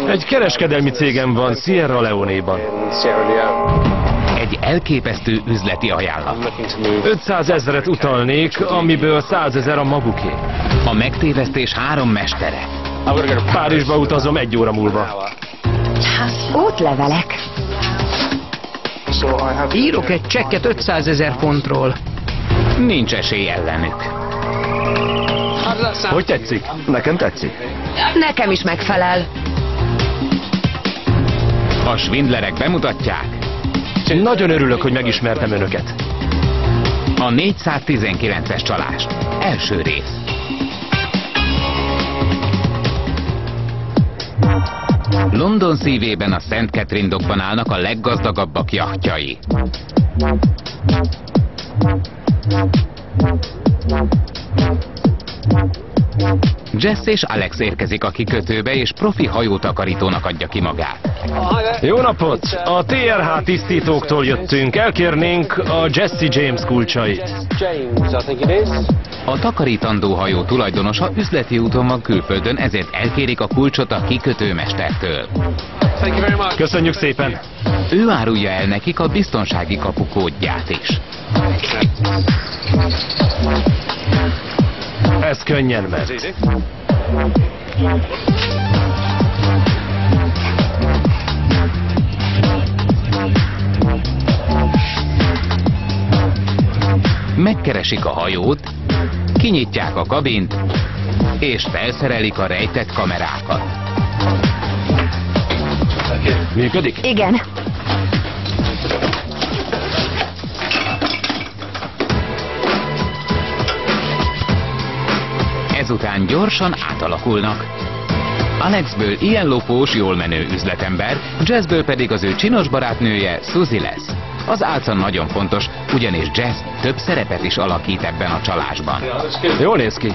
Egy kereskedelmi cégem van Sierra Leone-ban. Egy elképesztő üzleti ajánlat. 500 000 utalnék, amiből 100 000 a maguké. A megtévesztés 3 mestere. Párizsba utazom 1 óra múlva. Útlevelek. Írok egy csekket 500 000 fontról. Nincs esély ellenük. Hogy tetszik? Nekem tetszik. Nekem is megfelel. A svindlerek bemutatják Nagyon örülök, hogy megismertem önöket. a 419-es csalást. Első rész. London szívében a Szent Catherine dockban állnak a leggazdagabbak jachtjai. Jess és Alex érkezik a kikötőbe, és profi hajótakarítónak adja ki magát. Jó napot! A TRH tisztítóktól jöttünk. Elkérnénk a Jesse James kulcsait. A takarítandó hajó tulajdonosa üzleti úton van külföldön, ezért elkérik a kulcsot a kikötőmestertől. Köszönjük szépen! Ő árulja el nekik a biztonsági kapu kódját is. Ez könnyen megy. Megkeresik a hajót, kinyitják a kabint, és felszerelik a rejtett kamerákat. Működik? Igen. Ezután gyorsan átalakulnak. Alexből ilyen lopós, jól menő üzletember, Jessből pedig az ő csinos barátnője, Suzy lesz. Az álca nagyon fontos, ugyanis Jess több szerepet is alakít ebben a csalásban. Jól néz ki.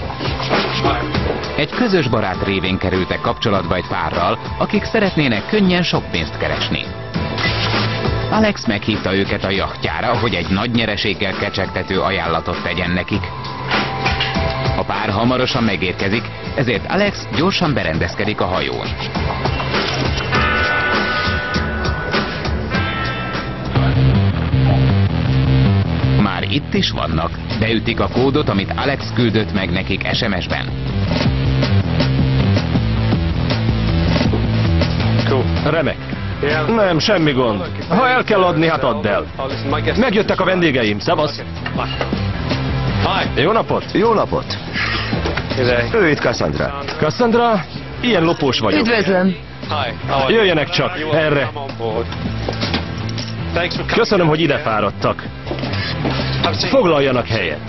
Egy közös barát révén kerültek kapcsolatba egy párral, akik szeretnének könnyen sok pénzt keresni. Alex meghívta őket a jachtjára, hogy egy nagy nyereséggel kecsegtető ajánlatot tegyen nekik. A pár hamarosan megérkezik, ezért Alex gyorsan berendezkedik a hajón. Már itt is vannak, beütik a kódot, amit Alex küldött meg nekik SMS-ben. Remek. Nem, semmi gond. Ha el kell adni, hát add el. Megjöttek a vendégeim, szevasz. Jó napot! Jó napot! Ő itt Cassandra. Cassandra, ilyen lopós vagyok. Üdvözlöm. Jöjjenek csak, erre. Köszönöm, hogy ide fáradtak. Foglaljanak helyet.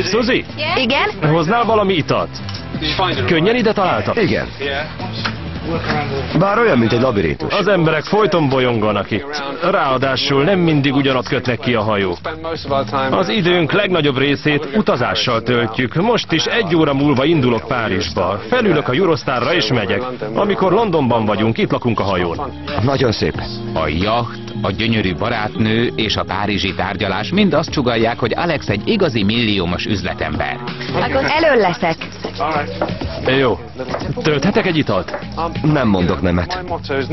Suzy, Igen? hoznál valami italt? Könnyen ide találtak? Igen. Bár olyan, mint egy labirintus. Az emberek folyton bolyonganak itt. Ráadásul nem mindig ugyanott kötnek ki a hajók. Az időnk legnagyobb részét utazással töltjük. Most is 1 óra múlva indulok Párizsba. Felülök a Eurostarra és megyek. Amikor Londonban vagyunk, itt lakunk a hajón. Nagyon szép. A jacht, a gyönyörű barátnő és a párizsi tárgyalás mind azt sugallják, hogy Alex egy igazi milliómos üzletember. Akkor elől leszek. Jó. Tölthetek egy italt? Nem mondok nemet.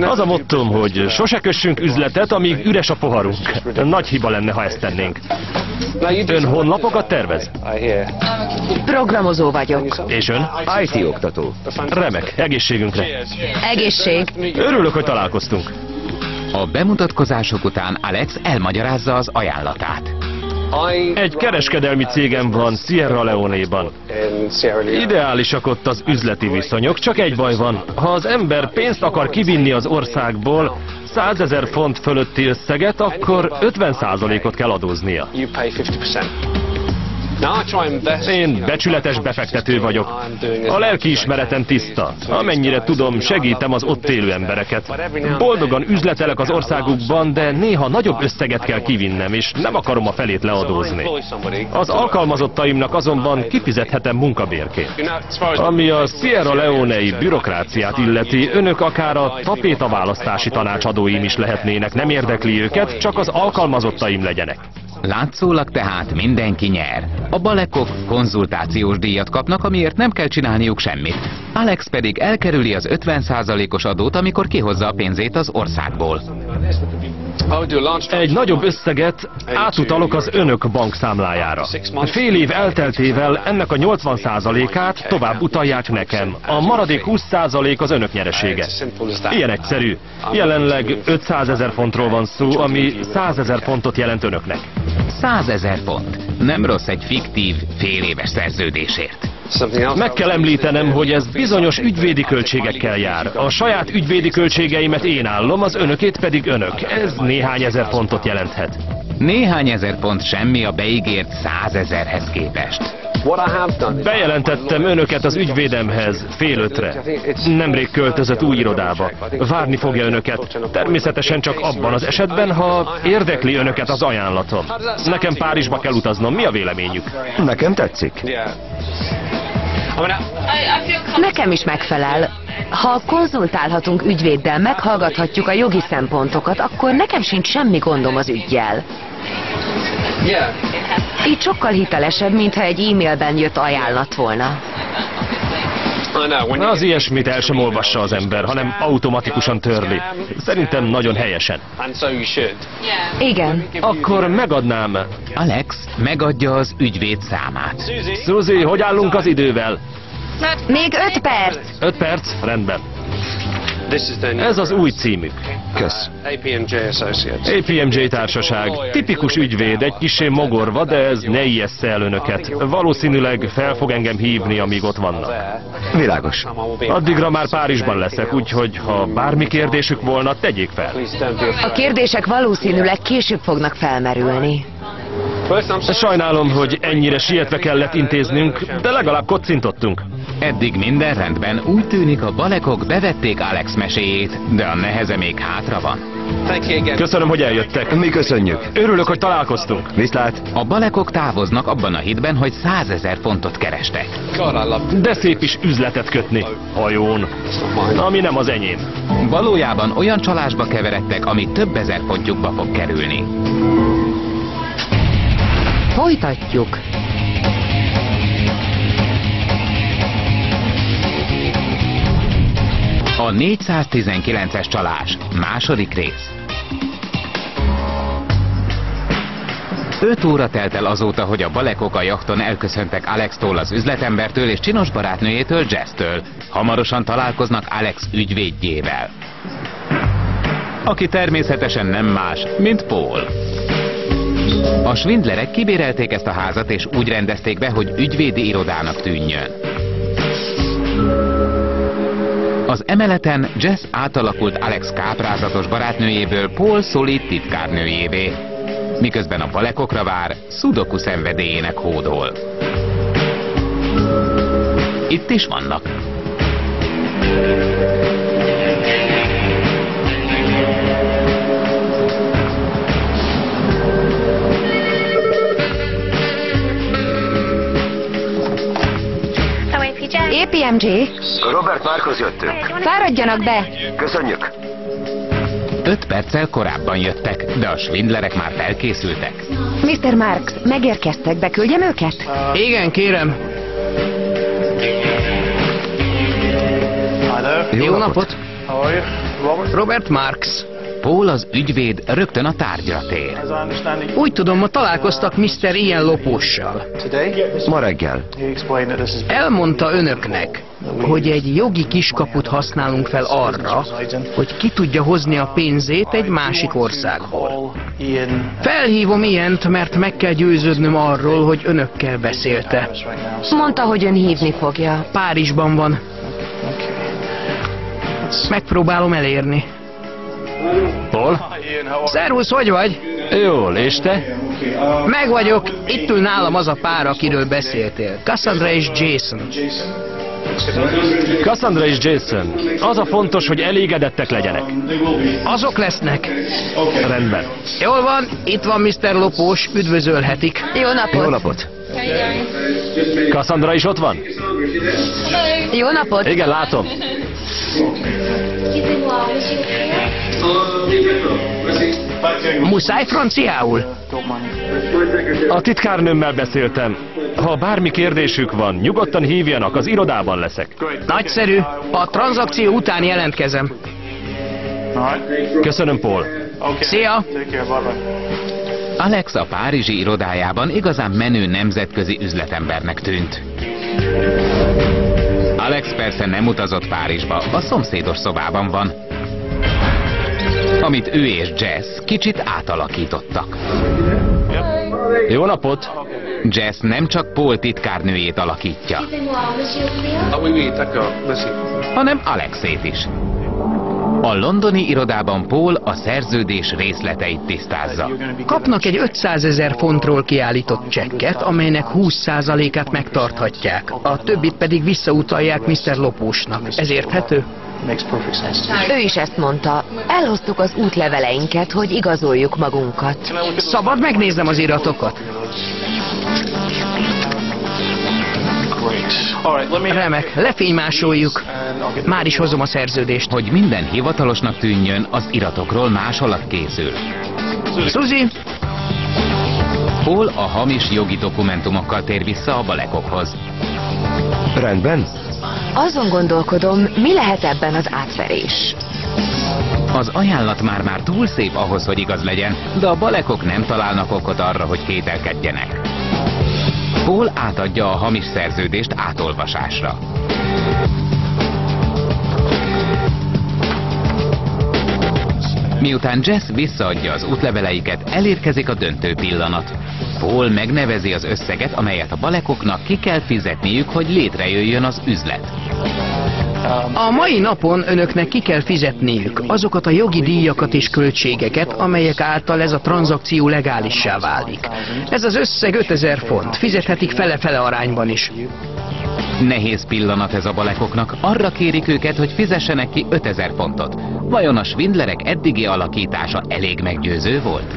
Az a mottom, hogy sose kössünk üzletet, amíg üres a poharunk. Nagy hiba lenne, ha ezt tennénk. Ön honlapokat tervez? Programozó vagyok. És ön? IT oktató. Remek, egészségünkre. Egészség. Örülök, hogy találkoztunk. A bemutatkozások után Alex elmagyarázza az ajánlatát. Egy kereskedelmi cégem van Sierra Leone-ban. Ideálisak ott az üzleti viszonyok, csak egy baj van. Ha az ember pénzt akar kivinni az országból, 100 000 font fölötti összeget, akkor 50%-ot kell adóznia. Én becsületes befektető vagyok. A lelkiismeretem tiszta. Amennyire tudom, segítem az ott élő embereket. Boldogan üzletelek az országukban, de néha nagyobb összeget kell kivinnem, és nem akarom a felét leadózni. Az alkalmazottaimnak azonban kifizethetem munkabérként. Ami a Sierra Leone-i bürokráciát illeti, önök akár a tapétaválasztási tanácsadóim is lehetnének, nem érdekli őket, csak az alkalmazottaim legyenek. Látszólag tehát mindenki nyer. A balekok konzultációs díjat kapnak, amiért nem kell csinálniuk semmit. Alex pedig elkerüli az 50%-os adót, amikor kihozza a pénzét az országból. Egy nagyobb összeget átutalok az önök bankszámlájára. Fél év elteltével ennek a 80%-át tovább utalják nekem. A maradék 20% az önök nyeresége. Ilyen egyszerű. Jelenleg 500 000 fontról van szó, ami 100 000 fontot jelent önöknek. 100 000 font. Nem rossz egy fiktív, féléves szerződésért. Meg kell említenem, hogy ez bizonyos ügyvédi költségekkel jár. A saját ügyvédi költségeimet én állom, az önökét pedig önök. Ez néhány ezer fontot jelenthet. Néhány ezer font semmi a beígért 100 000-hez képest. Bejelentettem önöket az ügyvédemhez fél 5-re. Nemrég költözött új irodába. Várni fogja önöket. Természetesen csak abban az esetben, ha érdekli önöket az ajánlatom. Nekem Párizsba kell utaznom. Mi a véleményük? Nekem tetszik. Nekem is megfelel. Ha konzultálhatunk ügyvéddel, meghallgathatjuk a jogi szempontokat, akkor nekem sincs semmi gondom az üggyel. Így sokkal hitelesebb, mintha egy e-mailben jött ajánlat volna. Az ilyesmit el sem olvassa az ember, hanem automatikusan törli. Szerintem nagyon helyesen. Igen. Akkor megadnám. Alex megadja az ügyvéd számát. Suzy, hogy állunk az idővel? Még 5 perc. 5 perc? Rendben. Ez az új címük. Kösz. APMJ társaság. Tipikus ügyvéd, egy kissé mogorva, de ez ne ijessze el önöket. Valószínűleg fel fog engem hívni, amíg ott vannak. Világos. Addigra már Párizsban leszek, úgyhogy ha bármi kérdésük volna, tegyék fel. A kérdések valószínűleg később fognak felmerülni. Sajnálom, hogy ennyire sietve kellett intéznünk, de legalább kocintottunk. Eddig minden rendben, úgy tűnik a balekok bevették Alex meséjét, de a neheze még hátra van. Köszönöm, hogy eljöttek. Mi köszönjük. Örülök, hogy találkoztunk. Viszlát. A balekok távoznak abban a hitben, hogy 100 000 fontot kerestek. De szép is üzletet kötni hajón, ami nem az enyém. Valójában olyan csalásba keveredtek, ami több ezer fontjukba fog kerülni. Folytatjuk. A 419-es csalás. Második rész. 5 óra telt el azóta, hogy a balekok a jachton elköszöntek Alextól, az üzletembertől és csinos barátnőjétől, Jess-től. Hamarosan találkoznak Alex ügyvédjével, aki természetesen nem más, mint Paul. A svindlerek kibérelték ezt a házat, és úgy rendezték be, hogy ügyvédi irodának tűnjön. Az emeleten Jess átalakult Alex káprázatos barátnőjéből Paul szolid titkárnőjévé, miközben a balekokra vár, szudoku szenvedélyének hódol. Itt is vannak. APMJ, Robert Markhoz jöttünk. fáradjanak be! Köszönjük. 5 perccel korábban jöttek, de a svindlerek már felkészültek. Mr. Marks, megérkeztek, beküldjem őket? Igen, kérem. Jó napot. Robert Marks. Paul, az ügyvéd, rögtön a tárgyra tér. Úgy tudom, ma találkoztak Mr. Ian Lopóssal. Ma reggel. Elmondta önöknek, hogy egy jogi kiskaput használunk fel arra, hogy ki tudja hozni a pénzét egy másik országból. Felhívom Iant, mert meg kell győződnöm arról, hogy önökkel beszélte. Mondta, hogy ön hívni fogja. Párizsban van. Megpróbálom elérni. Paul? Szervusz, hogy vagy? Jól, és te? Meg vagyok, itt ül nálam az a pár, akiről beszéltél. Cassandra és Jason. Cassandra és Jason. Az a fontos, hogy elégedettek legyenek. Azok lesznek. Rendben. Jól van, itt van Mr. Lopós, üdvözölhetik. Jó napot! Jó napot. Cassandra is ott van? Jó napot! Igen, látom. Muszáj franciául? A titkárnőmmel beszéltem. Ha bármi kérdésük van, nyugodtan hívjanak, az irodában leszek. Nagyszerű. A tranzakció után jelentkezem. Köszönöm, Paul. Szia! Alex a párizsi irodájában igazán menő nemzetközi üzletembernek tűnt. Alex persze nem utazott Párizsba, a szomszédos szobában van, amit ő és Jess kicsit átalakítottak. Jó napot! Jess nem csak Paul titkárnőjét alakítja, hanem Alexét is. A londoni irodában Paul a szerződés részleteit tisztázza. Kapnak egy 500 000 fontról kiállított csekket, amelynek 20%-át megtarthatják. A többit pedig visszautalják Mr. Lopósnak. Ez érthető? Ő is ezt mondta. Elhoztuk az útleveleinket, hogy igazoljuk magunkat. Szabad megnéznem az iratokat? Remek, lefénymásoljuk. Már is hozom a szerződést. Hogy minden hivatalosnak tűnjön, az iratokról másolat készül. Suzy! Paul a hamis jogi dokumentumokkal tér vissza a Balekokhoz. Rendben? Azon gondolkodom, mi lehet ebben az átverés. Az ajánlat már túl szép ahhoz, hogy igaz legyen, de a Balekok nem találnak okot arra, hogy kételkedjenek. Paul átadja a hamis szerződést átolvasásra. Miután Jess visszaadja az útleveleiket, elérkezik a döntő pillanat. Paul megnevezi az összeget, amelyet a Balekoknak ki kell fizetniük, hogy létrejöjjön az üzlet. A mai napon önöknek ki kell fizetniük azokat a jogi díjakat és költségeket, amelyek által ez a tranzakció legálissá válik. Ez az összeg 5000 font, fizethetik fele-fele arányban is. Nehéz pillanat ez a Balekoknak, arra kérik őket, hogy fizessenek ki 5000 fontot. Vajon a svindlerek eddigi alakítása elég meggyőző volt?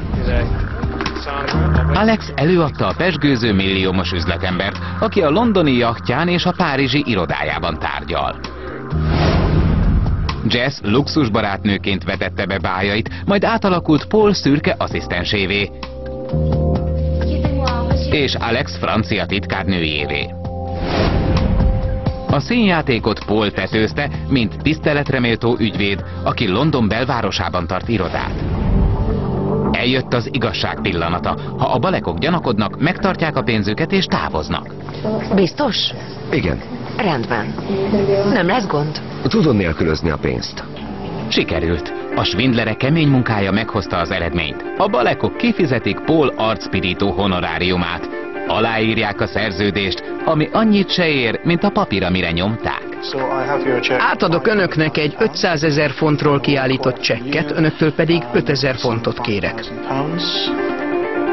Alex előadta a pezsgőző milliómos üzletembert, aki a londoni jachtján és a párizsi irodájában tárgyal. Jess luxusbarátnőként vetette be bájait, majd átalakult Paul szürke asszisztensévé, és Alex francia titkárnőjévé. A színjátékot Paul tetőzte, mint tiszteletreméltó ügyvéd, aki London belvárosában tart irodát. Eljött az igazság pillanata. Ha a Balekok gyanakodnak, megtartják a pénzüket és távoznak. Biztos? Igen. Rendben. Nem lesz gond? Tudom nélkülözni a pénzt. Sikerült. A svindlerek kemény munkája meghozta az eredményt. A Balekok kifizetik Paul arcpirító honoráriumát. Aláírják a szerződést, ami annyit se ér, mint a papír, amire nyomták. Átadok önöknek egy 500 000 fontról kiállított csekket, önöktől pedig 5000 fontot kérek.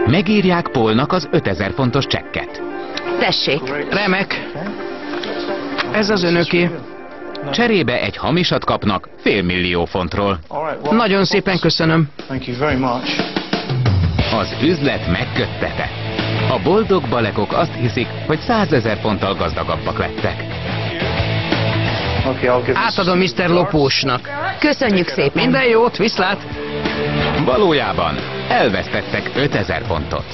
Megírják Paulnak az 5000 fontos csekket. Tessék. Remek. Ez az önöké. Cserébe egy hamisat kapnak 500 000 fontról. Nagyon szépen köszönöm. Az üzlet megköttetett. A boldog Balekok azt hiszik, hogy 100 000 fonttal gazdagabbak lettek. Átadom Mr. Lopósnak. Köszönjük szépen. Minden jót, viszlát! Valójában elvesztettek 5000 fontot.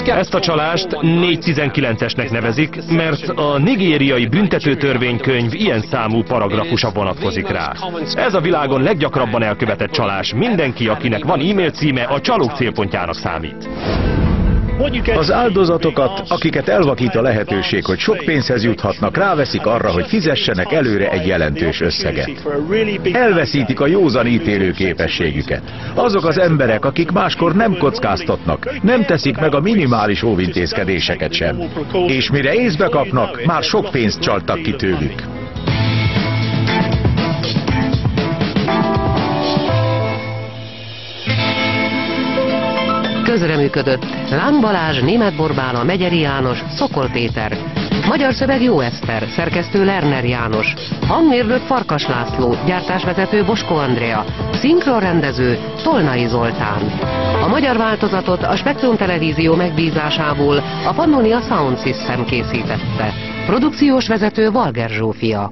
Ezt a csalást 419-esnek nevezik, mert a nigériai büntetőtörvénykönyv ilyen számú paragrafusa vonatkozik rá. Ez a világon leggyakrabban elkövetett csalás. Mindenki, akinek van e-mail címe, a csalók célpontjának számít. Az áldozatokat, akiket elvakít a lehetőség, hogy sok pénzhez juthatnak, ráveszik arra, hogy fizessenek előre egy jelentős összeget. Elveszítik a józan ítélő képességüket. Azok az emberek, akik máskor nem kockáztatnak, nem teszik meg a minimális óvintézkedéseket sem. És mire észbe kapnak, már sok pénzt csaltak ki tőlük. Közreműködött Láng Balázs, Németh Borbála, Megyeri János, Szokol Péter. Magyar szöveg Jó Eszter, szerkesztő Lerner János. Hangmérnök Farkas László, gyártásvezető Boskó Andrea. Szinkronrendező Tolnai Zoltán. A magyar változatot a Spektrum Televízió megbízásából a Pannonia Sound System készítette. Produkciós vezető Valger Zsófia.